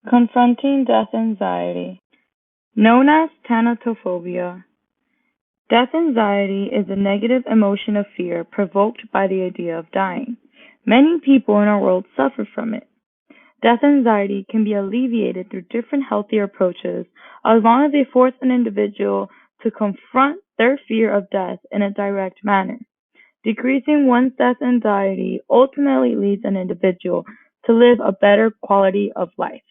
Confronting death anxiety, known as thanatophobia. Death anxiety is a negative emotion of fear provoked by the idea of dying. Many people in our world suffer from it. Death anxiety can be alleviated through different healthier approaches as long as they force an individual to confront their fear of death in a direct manner. Decreasing one's death anxiety ultimately leads an individual to live a better quality of life.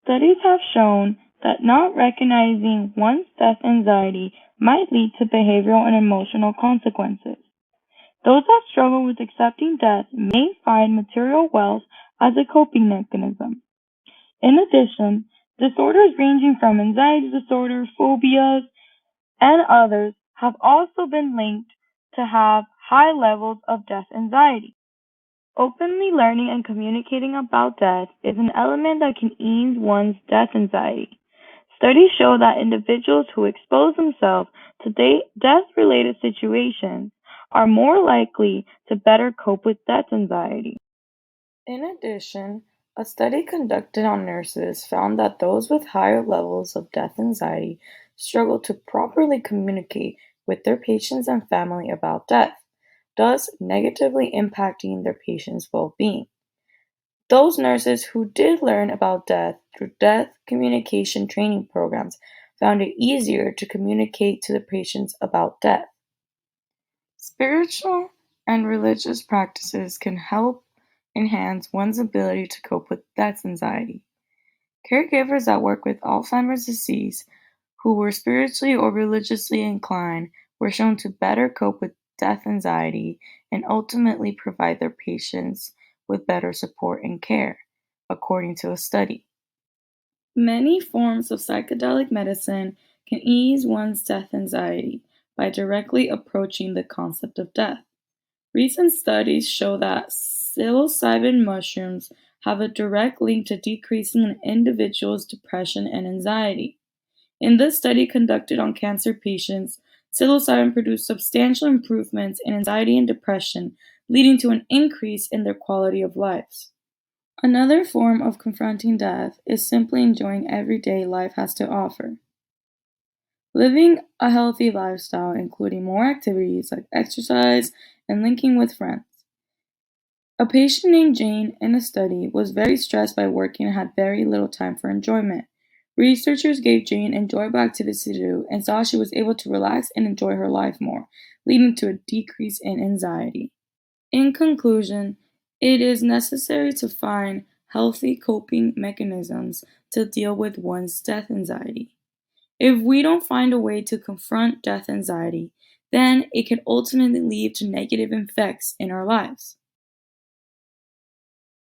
Studies have shown that not recognizing one's death anxiety might lead to behavioral and emotional consequences. Those that struggle with accepting death may find material wealth as a coping mechanism. In addition, disorders ranging from anxiety disorders, phobias, and others have also been linked to have high levels of death anxiety. Openly learning and communicating about death is an element that can ease one's death anxiety. Studies show that individuals who expose themselves to death-related situations are more likely to better cope with death anxiety. In addition, a study conducted on nurses found that those with higher levels of death anxiety struggle to properly communicate with their patients and family about death, thus negatively impacting their patients' well-being. Those nurses who did learn about death through death communication training programs found it easier to communicate to the patients about death. Spiritual and religious practices can help enhance one's ability to cope with death anxiety. Caregivers that work with Alzheimer's disease who were spiritually or religiously inclined were shown to better cope with death anxiety and ultimately provide their patients with better support and care, according to a study. Many forms of psychedelic medicine can ease one's death anxiety by directly approaching the concept of death. Recent studies show that psilocybin mushrooms have a direct link to decreasing an individual's depression and anxiety. In this study conducted on cancer patients, psilocybin produced substantial improvements in anxiety and depression, leading to an increase in their quality of lives. Another form of confronting death is simply enjoying everyday life has to offer. Living a healthy lifestyle, including more activities like exercise and linking with friends. A patient named Jane in a study was very stressed by working and had very little time for enjoyment. Researchers gave Jane enjoyable activities to do and saw she was able to relax and enjoy her life more, leading to a decrease in anxiety. In conclusion, it is necessary to find healthy coping mechanisms to deal with one's death anxiety. If we don't find a way to confront death anxiety, then it can ultimately lead to negative effects in our lives.